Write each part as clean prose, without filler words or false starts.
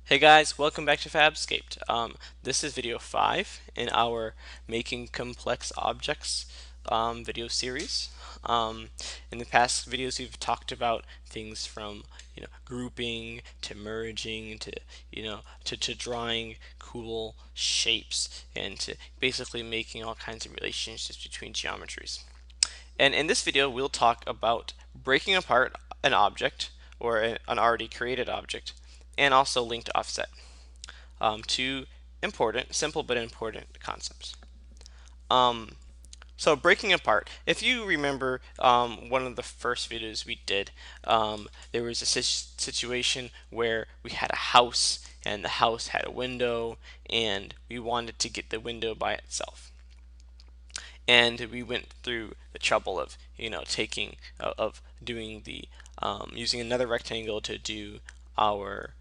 Hey guys, welcome back to Fabscaped. This is video 5 in our Making Complex Objects video series. In the past videos we've talked about things from grouping to merging to to drawing cool shapes and to basically making all kinds of relationships between geometries. And in this video we'll talk about breaking apart an object or an already created object and also linked offset. Two important, simple but important concepts. Um, so breaking apart, if you remember one of the first videos we did, there was a situation where we had a house and the house had a window and we wanted to get the window by itself. And we went through the trouble of taking of doing the using another rectangle to do our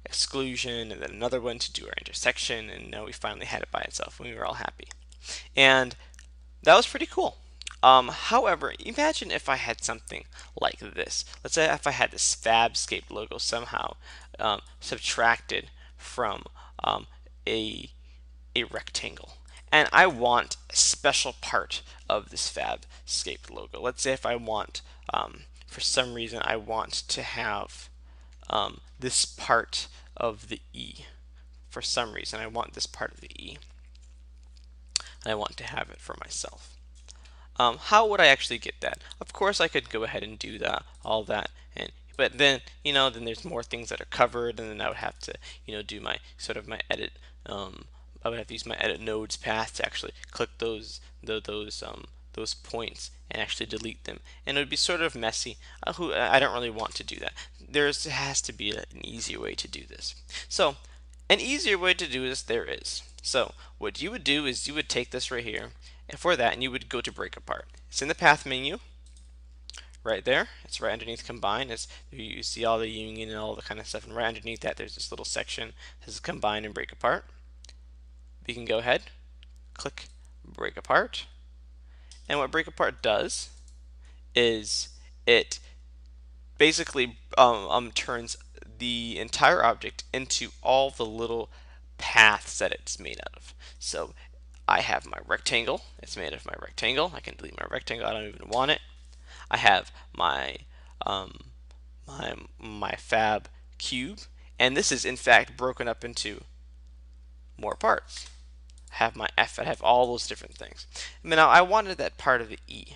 exclusion, and then another one to do our intersection, and now we finally had it by itself and we were all happy. And that was pretty cool. However, imagine if I had something like this. Let's say if I had this Fabscape logo somehow subtracted from a rectangle, and I want a special part of this Fabscape logo. Let's say if I want, for some reason, I want to have this part of the E. For some reason, I want this part of the E, and I want to have it for myself. How would I actually get that? Of course, I could go ahead and do that, all that, and but then then there's more things that are covered, and then I would have to do my my edit. I would have to use my edit nodes path to actually click those points and actually delete them, and it would be sort of messy. I don't really want to do that. There has to be an easier way to do this. So an easier way to do this there is. So what you would do is you would take this right here, and for that, and you would go to break apart. It's in the path menu right there. It's right underneath combine. It's, you see all the union and all the kind of stuff, and right underneath that there's this little section that says combine and break apart. We can go ahead, click break apart, and what break apart does is it basically turns the entire object into all the little paths that it's made out of. So I have my rectangle. It's made of my rectangle. I can delete my rectangle. I don't even want it. I have my my fab cube, and this is in fact broken up into more parts. I have my F. I have all those different things. Now I wanted that part of the E,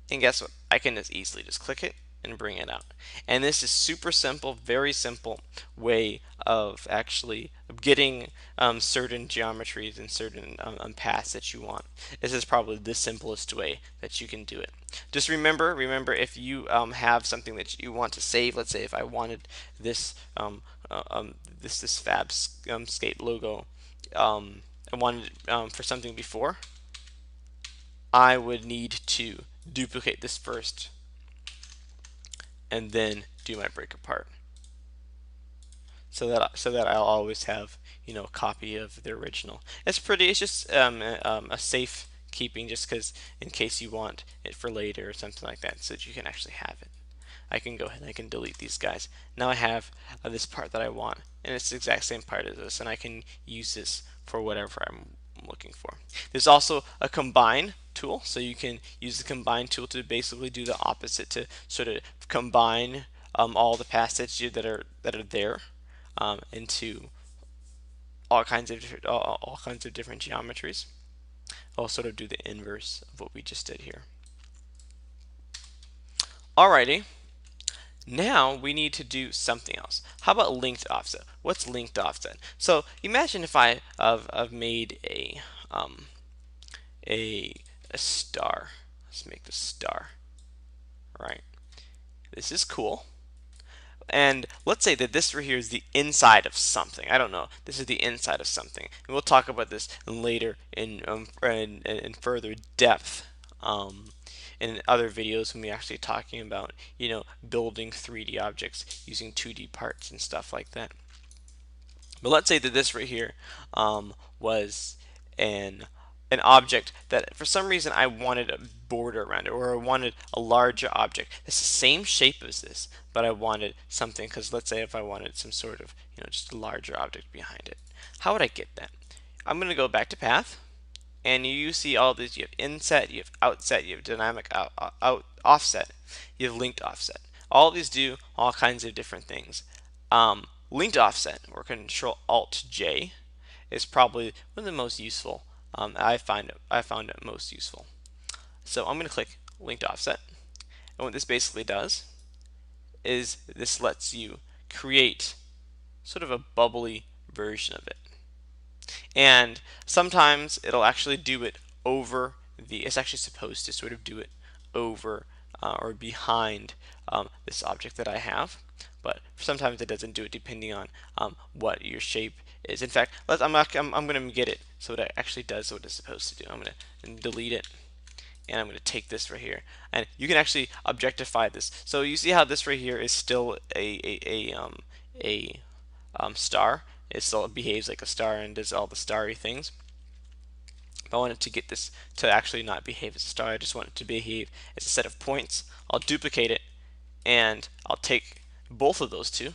and guess what? I can just easily just click it and bring it out. And this is super simple, very simple way of actually getting certain geometries and certain paths that you want. This is probably the simplest way that you can do it. Just remember if you have something that you want to save. Let's say if I wanted this this Fabscape logo, I wanted for something before, I would need to duplicate this first and then do my break apart, so that I'll always have a copy of the original. It's pretty. It's just a safe keeping, just because in case you want it for later or something like that, so that you can actually have it. I can go ahead and I can delete these guys. Now I have this part that I want, and it's the exact same part as this, and I can use this for whatever I'm looking for. There's also a combine tool, so you can use the combine tool to basically do the opposite, to sort of combine all the paths that are there into all kinds of different geometries. I'll sort of do the inverse of what we just did here. Alrighty, now we need to do something else. How about linked offset? What's linked offset? So imagine if I've made a star. Let's make the star. Right. This is cool. And let's say that this right here is the inside of something. I don't know. This is the inside of something. And we'll talk about this later in further depth in other videos when we're actually talking about building 3D objects using 2D parts and stuff like that. But let's say that this right here was an object that for some reason I wanted a border around it, or I wanted a larger object. It's the same shape as this, but I wanted something, because let's say if I wanted some sort of, just a larger object behind it. How would I get that? I'm going to go back to path, and you see all these. You have inset, you have outset, you have dynamic offset, you have linked offset. All these do all kinds of different things. Linked offset, or Control Alt J, is probably one of the most useful. I found it most useful. So I'm going to click linked offset, and what this basically does is this lets you create sort of a bubbly version of it. And sometimes it'll actually do it over it's actually supposed to sort of do it over or behind this object that I have. But sometimes it doesn't do it depending on what your shape is. In fact, I'm going to get it so it actually does what it's supposed to do. I'm going to delete it, and I'm going to take this right here, and you can actually objectify this. So you see how this right here is still a star. It still behaves like a star and does all the starry things. If I wanted to get this to actually not behave as a star, I just want it to behave as a set of points. I'll duplicate it, and I'll take both of those two,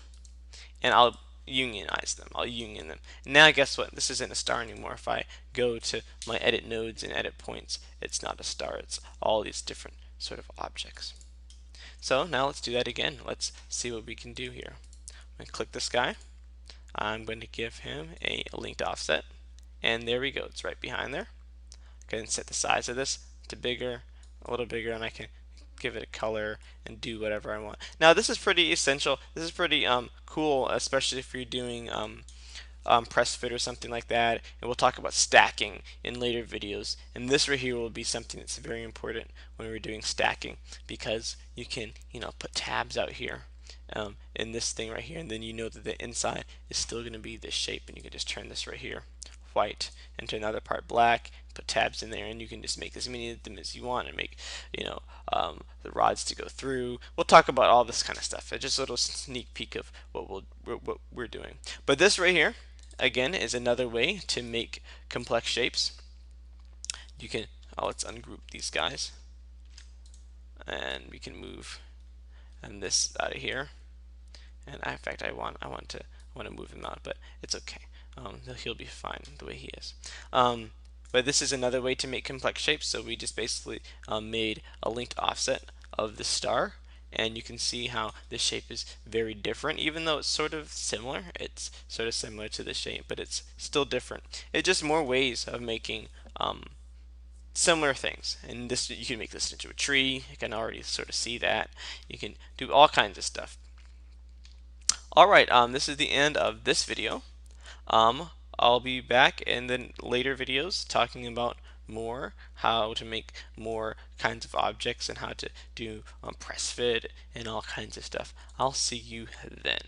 and I'll unionize them. I'll union them. Now guess what? This isn't a star anymore. If I go to my edit nodes and edit points, it's not a star. It's all these different sort of objects. So now let's do that again. Let's see what we can do here. I'm going to click this guy. I'm going to give him a linked offset, and there we go. It's right behind there. I can set the size of this to bigger, a little bigger, and I can give it a color and do whatever I want. Now this is pretty essential. This is pretty cool, especially if you're doing press fit or something like that. And we'll talk about stacking in later videos. And this right here will be something that's very important when we're doing stacking, because you can put tabs out here in this thing right here, and then you know that the inside is still going to be this shape, and you can just turn this right here white and turn another part black, put tabs in there, and you can just make as many of them as you want and make the rods to go through. We'll talk about all this kind of stuff. Just a little sneak peek of what we're doing. But this right here again is another way to make complex shapes. You can let's ungroup these guys, and we can move this out of here. And in fact, I want to move him out, but it's okay. He'll be fine the way he is. But this is another way to make complex shapes. So we just basically made a linked offset of the star, and you can see how this shape is very different. Even though it's sort of similar, it's sort of similar to the shape, but it's still different. It's just more ways of making similar things. And this, you can make this into a tree. You can already sort of see that. You can do all kinds of stuff. Alright, this is the end of this video. I'll be back in the later videos talking about more how to make more kinds of objects and how to do press fit and all kinds of stuff. I'll see you then.